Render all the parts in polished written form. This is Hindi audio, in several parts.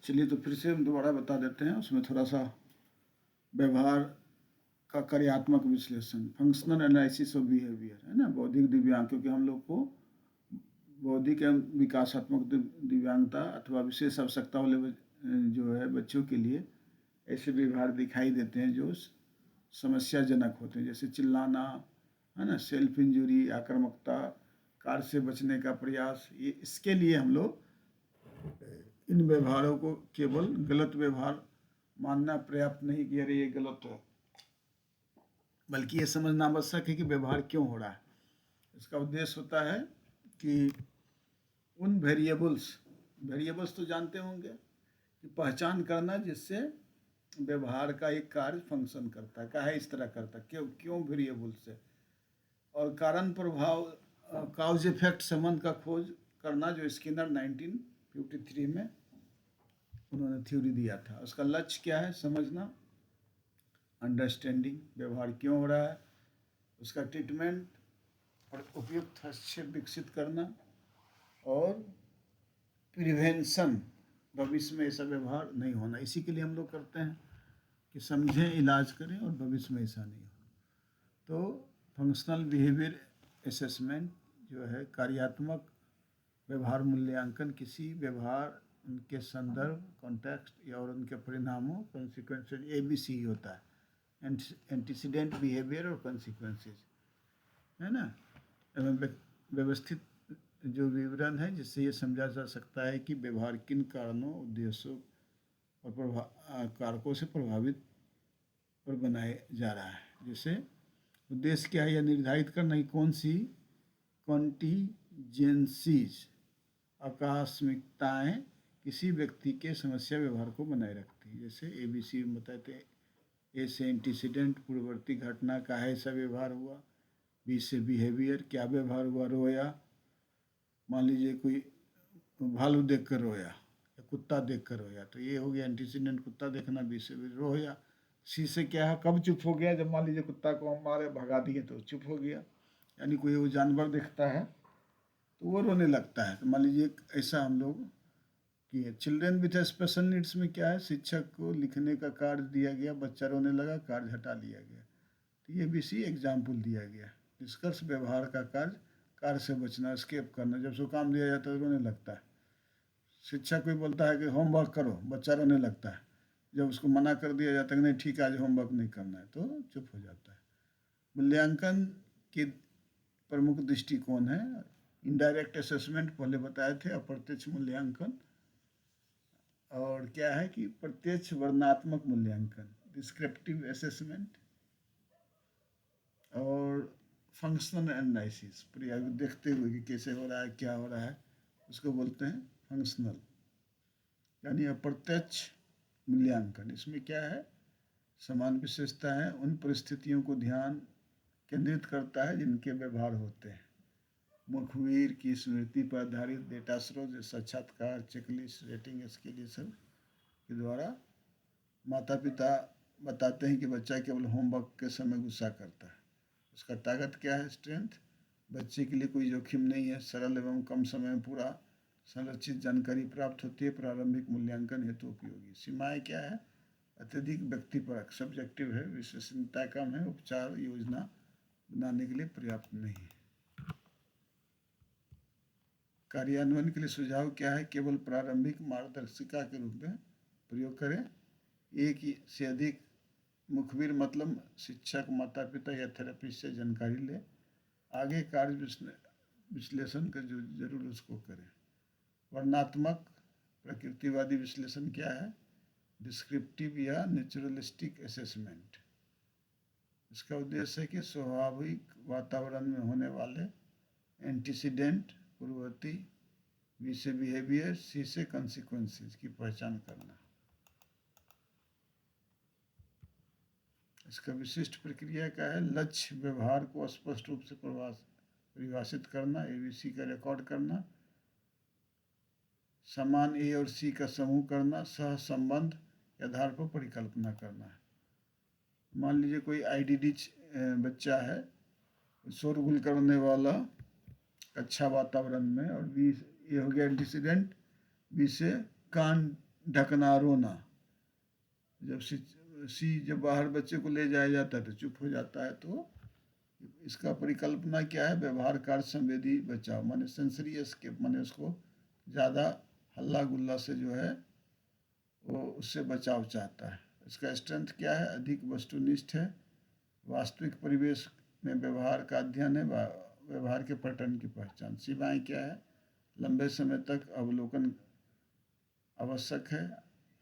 चलिए तो फिर से हम दोबारा बता देते हैं, उसमें थोड़ा सा व्यवहार का कार्यात्मक विश्लेषण, फंक्शनल एनालिसिस ऑफ बिहेवियर, है ना। बौद्धिक दिव्यांग, क्योंकि हम लोग को बौद्धिक एवं विकासात्मक दिव्यांगता अथवा विशेष आवश्यकता वाले जो है बच्चों के लिए ऐसे व्यवहार दिखाई देते हैं जो समस्याजनक होते हैं, जैसे चिल्लाना, है ना, सेल्फ इंजुरी, आक्रामकता, कार से बचने का प्रयास। ये इसके लिए हम लोग इन व्यवहारों को केवल गलत व्यवहार मानना पर्याप्त नहीं कि अरे ये गलत है, बल्कि ये समझना आवश्यक है कि व्यवहार क्यों हो रहा है। इसका उद्देश्य होता है कि उन वेरिएबल्स तो जानते होंगे कि पहचान करना जिससे व्यवहार का एक कार्य फंक्शन करता है, काहे इस तरह करता है, क्यों वेरिएबल्स है, और कारण प्रभाव काउज इफेक्ट संबंध का खोज करना, जो स्किनर 1953 में उन्होंने थ्योरी दिया था। उसका लक्ष्य क्या है, समझना, अंडरस्टैंडिंग, व्यवहार क्यों हो रहा है, उसका ट्रीटमेंट और उपयुक्त हस्तक्षेप विकसित करना, और प्रिवेंशन, भविष्य में ऐसा व्यवहार नहीं होना। इसी के लिए हम लोग करते हैं कि समझें, इलाज करें और भविष्य में ऐसा नहीं हो। तो फंक्शनल बिहेवियर असेसमेंट जो है कार्यात्मक व्यवहार मूल्यांकन, किसी व्यवहार, उनके संदर्भ, कॉन्टेक्स्ट और उनके परिणामों, कॉन्सिक्वेंसेज, ABC होता है, एंटीसीडेंट बिहेवियर और कॉन्सिक्वेंसेज, है ना, एवं व्यवस्थित जो विवरण है जिससे ये समझा जा सकता है कि व्यवहार किन कारणों, उद्देश्यों और कारकों से प्रभावित और बनाए जा रहा है। जैसे उद्देश्य क्या है, यह निर्धारित करना कि कौन सी कॉन्टीजेंसीज, आकस्मिकताएं किसी व्यक्ति के समस्या व्यवहार को बनाए रखती है। जैसे ABC बताते हैं, A से एंटीसीडेंट, पूर्ववर्ती घटना, काहे ऐसा व्यवहार हुआ। B से बिहेवियर, क्या व्यवहार हुआ, रोया, मान लीजिए कोई भालू देख कर रोया या कुत्ता देख कर रोया, तो ये हो गया एंटीसीडेंट, कुत्ता देखना। B से रोया। C से क्या है, कब चुप हो गया, जब मान लीजिए कुत्ता को हम मारे भगा दिए तो चुप हो गया, यानी कोई वो जानवर दिखता है तो वो रोने लगता है। तो मान लीजिए ऐसा हम लोग किए। चिल्ड्रेन विथ स्पेशल नीड्स में क्या है, शिक्षक को लिखने का कार्य दिया गया, बच्चा रोने लगा, कार्य हटा लिया गया, तो ये भी सी एग्जाम्पल दिया गया। निष्कर्ष, व्यवहार का कार्य से बचना, एस्केप करना, जब उसको काम दिया जाता है तो रोने लगता है। शिक्षक कोई बोलता है कि होमवर्क करो, बच्चा रोने लगता है। जब उसको मना कर दिया जाता है कि नहीं ठीक है आज होमवर्क नहीं करना है, तो चुप हो जाता है। मूल्यांकन के प्रमुख दृष्टिकोण है, इनडायरेक्ट असेसमेंट पहले बताए थे, अप्रत्यक्ष मूल्यांकन, और क्या है कि प्रत्यक्ष वर्णनात्मक मूल्यांकन, डिस्क्रिप्टिव असेसमेंट, और फंक्शनल एनालिसिस, प्रयोग देखते हुए कि कैसे हो रहा है, क्या हो रहा है, उसको बोलते हैं फंक्शनल, यानी अप्रत्यक्ष मूल्यांकन। इसमें क्या है, समान विशेषता है, उन परिस्थितियों को ध्यान केंद्रित करता है जिनके व्यवहार होते हैं। मुखबिर की स्मृति पर आधारित डेटा स्रोत, जैसे साक्षात्कार, चेकलिस्ट, रेटिंग स्केल, ये सब के द्वारा माता पिता बताते हैं कि बच्चा केवल होमवर्क के समय गुस्सा करता है। उसका ताकत क्या है, स्ट्रेंथ, बच्चे के लिए कोई जोखिम नहीं है, सरल एवं कम समय में पूरा संरचित जानकारी प्राप्त होती है, प्रारंभिक मूल्यांकन हेतु उपयोगी। सीमाएं क्या है, अत्यधिक व्यक्तिपरक, सब्जेक्टिव है, विश्वसनीयता कम है, उपचार योजना बनाने के लिए पर्याप्त नहीं है। कार्यान्वयन के लिए सुझाव क्या है, केवल प्रारंभिक मार्गदर्शिका के रूप में प्रयोग करें। एक से अधिक मुखबिर, मतलब शिक्षक, माता पिता या थेरेपिस्ट से जानकारी ले। आगे कार्य विश्लेषण का जो जरूर उसको करें। वर्णनात्मक प्रकृतिवादी विश्लेषण क्या है, डिस्क्रिप्टिव या नेचुरलिस्टिक असेसमेंट। इसका उद्देश्य है कि स्वाभाविक वातावरण में होने वाले एंटीसीडेंट, पूर्ववर्ती, B से बिहेवियर, C से कॉन्सिक्वेंसेस की पहचान करना। इसका विशिष्ट प्रक्रिया क्या है, लक्ष्य व्यवहार को स्पष्ट रूप से परिभाषित करना, ABC का रिकॉर्ड करना, समान A और C का समूह करना, सह संबंध के आधार पर परिकल्पना करना है। मान लीजिए कोई IDD बच्चा है, शोरगुल करने वाला, अच्छा वातावरण में, और B ये हो गया एंटीसीडेंट, B से कान ढकना, रोना। जब बाहर बच्चे को ले जाया जाता है तो चुप हो जाता है। तो इसका परिकल्पना क्या है? व्यवहार कार्य संवेदी बचाव, माने सेंसरी एस्केप, माने उसको ज़्यादा हल्ला गुल्ला से जो है वो उससे बचाव चाहता है। इसका स्ट्रेंथ क्या है? अधिक वस्तुनिष्ठ है, वास्तविक परिवेश में व्यवहार का अध्ययन है, व्यवहार के पैटर्न की पहचान। सीमाएं क्या है? लंबे समय तक अवलोकन आवश्यक है,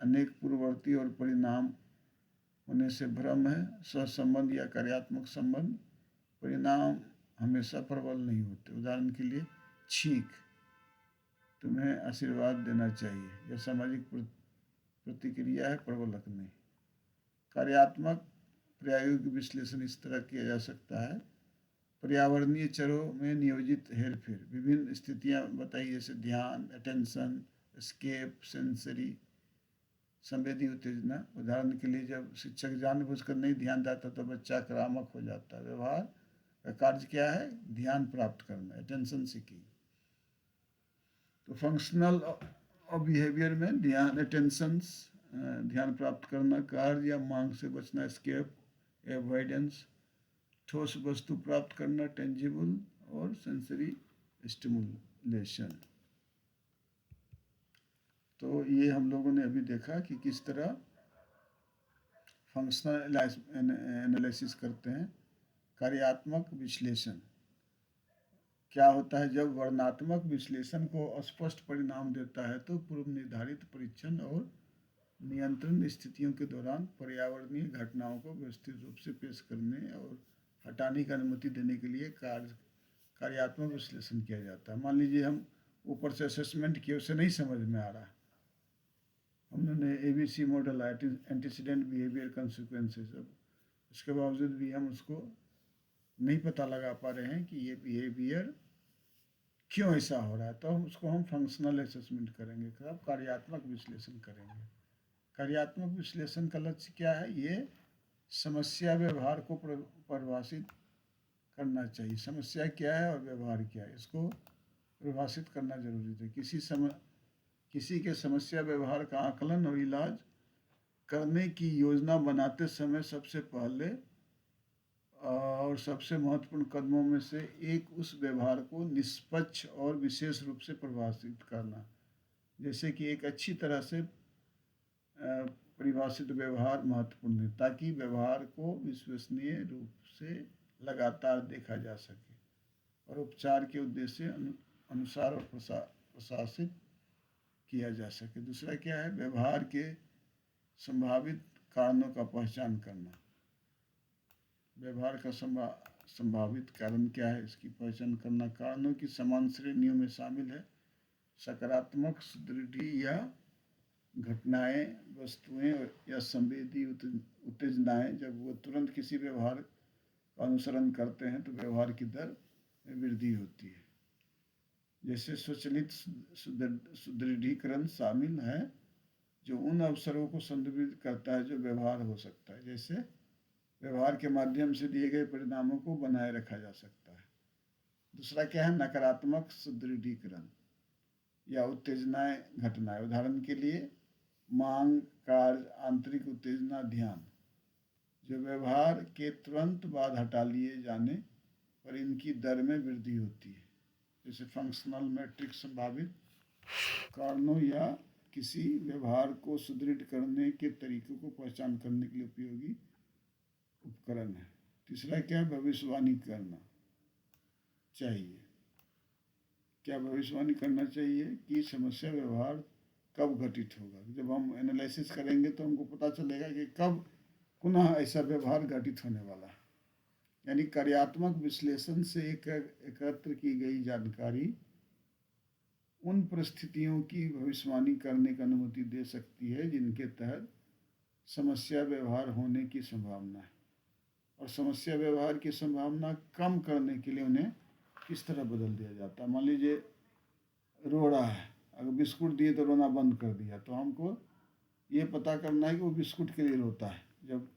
अनेक पूर्ववर्ती और परिणाम होने से भ्रम है, सहसंबंध या कार्यात्मक संबंध, परिणाम हमेशा प्रबल नहीं होते। उदाहरण के लिए छींक, तुम्हें आशीर्वाद देना चाहिए, यह सामाजिक प्रतिक्रिया है, प्रबलक नहीं। कार्यात्मक प्रायोगिक विश्लेषण इस तरह किया जा सकता है। पर्यावरणीय चरों में नियोजित हेरफेर, विभिन्न स्थितियां बताई जैसे ध्यान, अटेंशन, एस्केप, सेंसरी, संवेदी उत्तेजना। उदाहरण के लिए जब शिक्षक जानबूझकर नहीं ध्यान देता तो बच्चा आक्रामक हो जाता है। व्यवहार का कार्य क्या है? ध्यान प्राप्त करना, अटेंशन सीकिंग। तो फंक्शनल और बिहेवियर में ध्यान, अटेंशन, ध्यान प्राप्त करना, कार्य या मांग से बचना, एस्केप, एवॉइडेंस, ठोस वस्तु प्राप्त करना, टेंजिबल, और सेंसरी स्टिमुलेशन। तो ये हम लोगों ने अभी देखा कि किस तरह फंक्शनल एनालिसिस करते हैं। कार्यात्मक विश्लेषण क्या होता है? जब वर्णनात्मक विश्लेषण को अस्पष्ट परिणाम देता है तो पूर्व निर्धारित परीक्षण और नियंत्रण स्थितियों के दौरान पर्यावरणीय घटनाओं को व्यवस्थित रूप से पेश करने और हटाने की अनुमति देने के लिए कार्यात्मक विश्लेषण किया जाता है। मान लीजिए हम ऊपर से असेसमेंट किए, उसे नहीं समझ में आ रहा, हमने ABC model, antecedent behaviour consequences, अब इसके बावजूद भी हम उसको नहीं पता लगा पा रहे हैं कि ये बिहेवियर क्यों ऐसा हो रहा है, तो उसको हम फंक्शनल असेसमेंट करेंगे, कब? कार्यात्मक विश्लेषण करेंगे। कार्यात्मक विश्लेषण का लक्ष्य क्या है? ये समस्या व्यवहार को परिभाषित करना चाहिए। समस्या क्या है और व्यवहार क्या है, इसको परिभाषित करना जरूरी है। किसी के समस्या व्यवहार का आकलन और इलाज करने की योजना बनाते समय सबसे पहले और सबसे महत्वपूर्ण कदमों में से एक उस व्यवहार को निष्पक्ष और विशेष रूप से परिभाषित करना। जैसे कि एक अच्छी तरह से परिभाषित व्यवहार महत्वपूर्ण है ताकि व्यवहार को विश्वसनीय रूप से लगातार देखा जा सके और उपचार के उद्देश्य अनुसार और प्रशासित किया जा सके। दूसरा क्या है? व्यवहार के संभावित कारणों का पहचान करना। व्यवहार का संभावित कारण क्या है, इसकी पहचान करना। कारणों की समान श्रेणियों में शामिल है सकारात्मक सुदृढ़ या घटनाएं, वस्तुएं या संवेदी उत्तेजनाएं। जब वो तुरंत किसी व्यवहार का अनुसरण करते हैं तो व्यवहार की दर में वृद्धि होती है। जैसे स्वचालित सुदृढ़ीकरण शामिल है जो उन अवसरों को संदर्भित करता है जो व्यवहार हो सकता है। जैसे व्यवहार के माध्यम से दिए गए परिणामों को बनाए रखा जा सकता है। दूसरा क्या है? नकारात्मक सुदृढ़ीकरण या उत्तेजनाएं, घटनाएं। उदाहरण के लिए मांग, कार्य, आंतरिक उत्तेजना, ध्यान, जो व्यवहार के तुरंत बाद हटा लिए जाने पर इनकी दर में वृद्धि होती है। जैसे फंक्शनल मैट्रिक्स संभावित कारणों या किसी व्यवहार को सुदृढ़ करने के तरीकों को पहचान करने के लिए उपयोगी उपकरण है। तीसरा क्या है? भविष्यवाणी करना चाहिए। क्या भविष्यवाणी करना चाहिए कि समस्या व्यवहार कब घटित होगा। जब हम एनालिसिस करेंगे तो हमको पता चलेगा कि कब पुनः ऐसा व्यवहार घटित होने वाला है। यानी कार्यात्मक विश्लेषण से एकत्र की गई जानकारी उन परिस्थितियों की भविष्यवाणी करने की अनुमति दे सकती है जिनके तहत समस्या व्यवहार होने की संभावना है, और समस्या व्यवहार की संभावना कम करने के लिए उन्हें किस तरह बदल दिया जाता है। मान लीजिए रो रहा है, अगर बिस्कुट दिए तो रोना बंद कर दिया, तो हमको ये पता करना है कि वो बिस्कुट के लिए रोता है, जब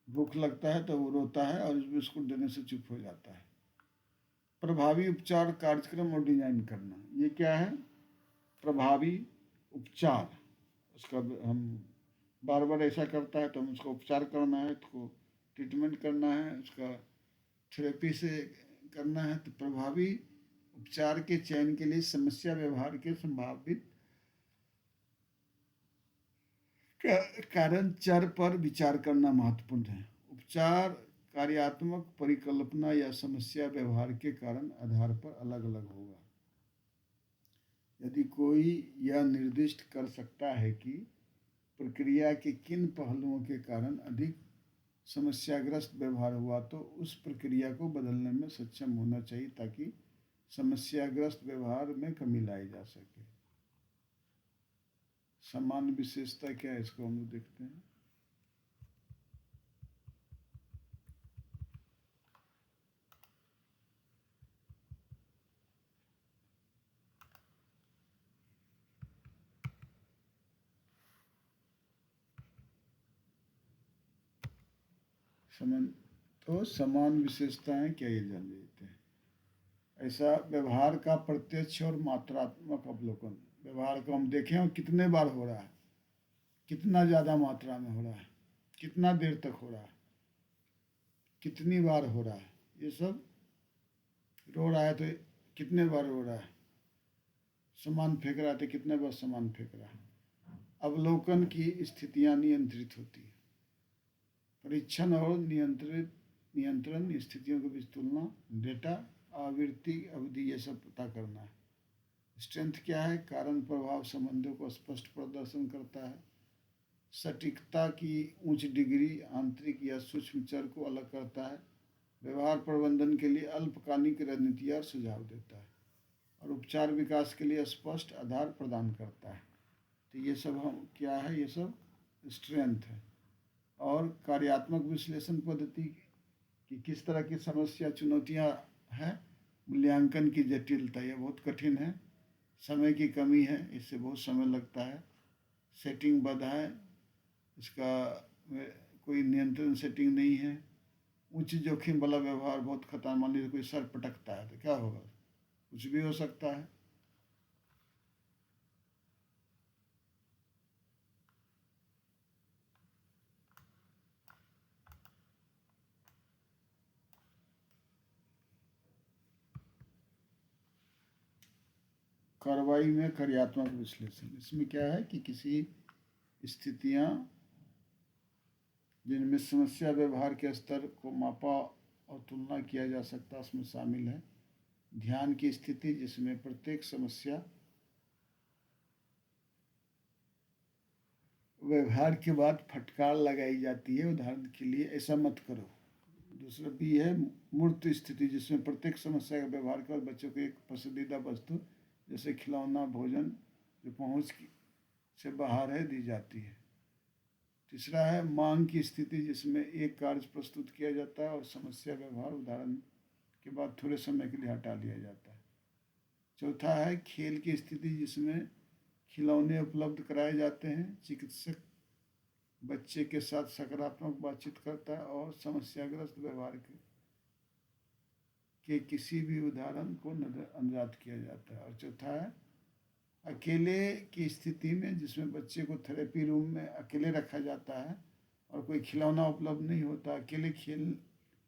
भूख लगता है तो वो रोता है और इस बिस्कुट देने से चुप हो जाता है। प्रभावी उपचार कार्यक्रम और डिजाइन करना, ये क्या है? प्रभावी उपचार उसका हम बार बार ऐसा करता है तो हम उसको उपचार करना है, तो ट्रीटमेंट करना है, उसका थेरेपी से करना है। तो प्रभावी उपचार के चयन के लिए समस्या व्यवहार के संभावित कारण चर पर विचार करना महत्वपूर्ण है। उपचार कार्यात्मक परिकल्पना या समस्या व्यवहार के कारण आधार पर अलग अलग होगा। यदि कोई यह निर्दिष्ट कर सकता है कि प्रक्रिया के किन पहलुओं के कारण अधिक समस्याग्रस्त व्यवहार हुआ, तो उस प्रक्रिया को बदलने में सक्षम होना चाहिए ताकि समस्याग्रस्त व्यवहार में कमी लाई जा सके। समान विशेषता क्या है, इसको हम लोग देखते हैं। समान तो समान विशेषताएं क्या, ये जान लेते हैं। ऐसा व्यवहार का प्रत्यक्ष और मात्रात्मक अवलोकन। व्यवहार को हम देखें और कितने बार हो रहा है, कितना ज़्यादा मात्रा में हो रहा है, कितना देर तक हो रहा है, कितनी बार हो रहा है, ये सब। रो रहा है तो कितने बार रो रहा है, सामान फेंक रहा है तो कितने बार सामान फेंक रहा है। अवलोकन की स्थितियां नियंत्रित होती है। परीक्षण और नियंत्रण स्थितियों के बीच तुलना, डेटा, आवृत्ति, अवधि, ये सब पता करना है। स्ट्रेंथ क्या है, कारण प्रभाव संबंधों को स्पष्ट प्रदर्शन करता है। सटीकता की उच्च डिग्री आंतरिक या सूक्ष्म चर को अलग करता है। व्यवहार प्रबंधन के लिए अल्पकालिक रणनीतियाँ सुझाव देता है और उपचार विकास के लिए स्पष्ट आधार प्रदान करता है। तो ये सब हम क्या है, ये सब स्ट्रेंथ है। और कार्यात्मक विश्लेषण पद्धति की किस तरह की समस्या चुनौतियाँ हैं। मूल्यांकन की जटिलता, यह बहुत कठिन है। समय की कमी है, इससे बहुत समय लगता है। सेटिंग बाधा है, इसका कोई नियंत्रण सेटिंग नहीं है। उच्च जोखिम वाला व्यवहार बहुत खतरनाक। मान लीजिए कोई सर पटकता है तो क्या होगा, कुछ भी हो सकता है। कार्रवाई में कार्यात्मक विश्लेषण, इसमें क्या है कि किसी स्थितियाँ जिनमें समस्या व्यवहार के स्तर को मापा और तुलना किया जा सकता है, उसमें शामिल है ध्यान की स्थिति, जिसमें प्रत्येक समस्या व्यवहार के बाद फटकार लगाई जाती है। उदाहरण के लिए, ऐसा मत करो। दूसरा बी है मूर्त स्थिति, जिसमें प्रत्येक समस्या का व्यवहार कर बच्चों को एक पसंदीदा वस्तु जैसे खिलौना, भोजन जो पहुंच से बाहर है, दी जाती है। तीसरा है मांग की स्थिति, जिसमें एक कार्य प्रस्तुत किया जाता है और समस्या व्यवहार उदाहरण के बाद थोड़े समय के लिए हटा लिया जाता है। चौथा है खेल की स्थिति, जिसमें खिलौने उपलब्ध कराए जाते हैं, चिकित्सक बच्चे के साथ सकारात्मक बातचीत करता है और समस्याग्रस्त व्यवहार के किसी भी उदाहरण को नजरअंदाज किया जाता है। और चौथा है अकेले की स्थिति में, जिसमें बच्चे को थेरेपी रूम में अकेले रखा जाता है और कोई खिलौना उपलब्ध नहीं होता। अकेले खेल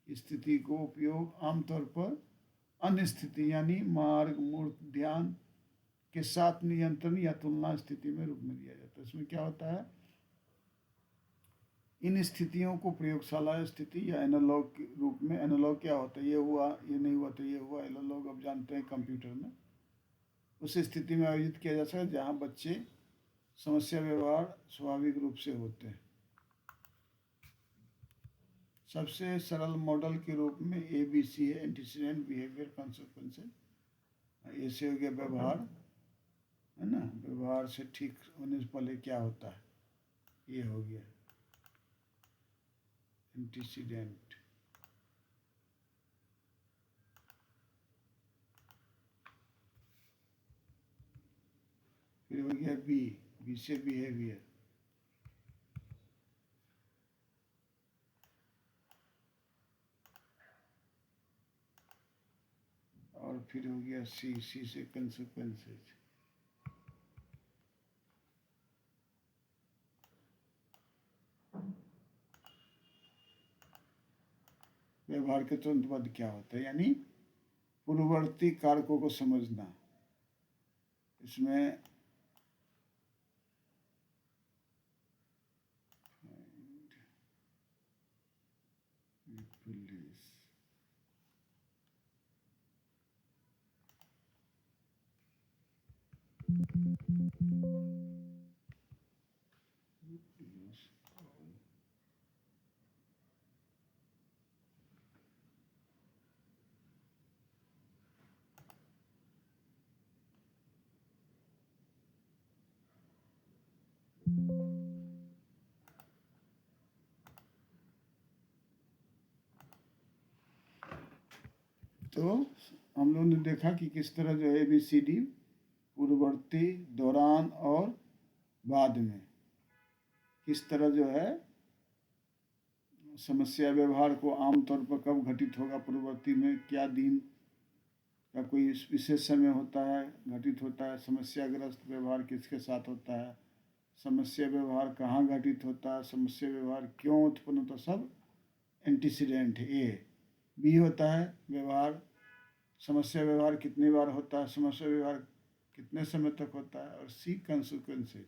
स्थिति को उपयोग आमतौर पर अन्य स्थिति यानी मार्ग, मूर्त, ध्यान के साथ नियंत्रण या तुलना स्थिति में रूप में दिया जाता है। इसमें क्या होता है, इन स्थितियों को प्रयोगशाला स्थिति या एनालॉग के रूप में, एनालॉग क्या होता है, ये हुआ, ये नहीं हुआ तो ये हुआ। एनालॉग अब जानते हैं कंप्यूटर में, उस स्थिति में आयोजित किया जा सकता है जहाँ बच्चे समस्या व्यवहार स्वाभाविक रूप से होते हैं। सबसे सरल मॉडल के रूप में ABC है, एंटीसीडेंट, बिहेवियर, कॉन्सिक्वेंसेस। ऐसे हो गया व्यवहार, है ना, व्यवहार से ठीक होने से पहले क्या होता है, ये हो गया एंटीसीडेंट। फिर हो गया बी से बिहेवियर। और फिर हो गया सी से कंसिक्वेंसेज। व्यवहार के तुरंत बाद क्या होता है, यानी पूर्ववर्ती कारकों को समझना। इसमें तो हम लोगों ने देखा कि किस तरह जो है ABCD पूर्ववर्ती, दौरान और बाद में किस तरह जो है समस्या व्यवहार को आमतौर पर कब घटित होगा, पूर्ववर्ती में क्या दिन का कोई विशेष समय होता है, घटित होता है, समस्याग्रस्त व्यवहार किसके साथ होता है, समस्या व्यवहार कहाँ घटित होता है, समस्या व्यवहार क्यों उत्पन्न होता है, सब एंटीसीडेंट है। ए बी होता है व्यवहार, समस्या व्यवहार कितनी बार होता है, समस्या व्यवहार कितने समय तक होता है, और सी कंसिक्वेंसेज,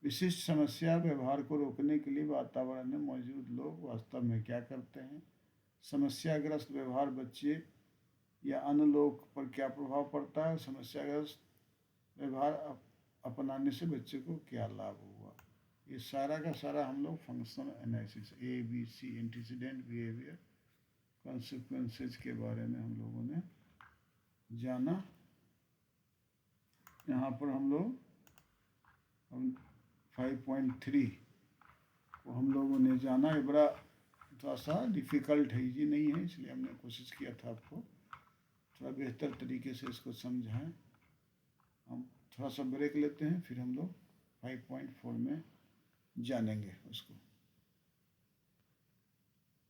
विशिष्ट समस्या व्यवहार को रोकने के लिए वातावरण में मौजूद लोग वास्तव में क्या करते हैं, समस्याग्रस्त व्यवहार बच्चे या अन्य लोग पर क्या प्रभाव पड़ता है, समस्याग्रस्त व्यवहार अपनाने से बच्चे को क्या लाभ हुआ। ये सारा का सारा हम लोग functional analysis ABC antecedent, behaviour, consequences के बारे में हम लोगों ने जाना। यहाँ पर हम 5.3 को हम लोगों ने जाना। ये बड़ा थोड़ा सा डिफ़िकल्ट है, इजी नहीं है, इसलिए हमने कोशिश किया था आपको थोड़ा बेहतर तरीके से इसको समझाएं। हम थोड़ा सा ब्रेक लेते हैं, फिर हम लोग 5.4 में जानेंगे उसको।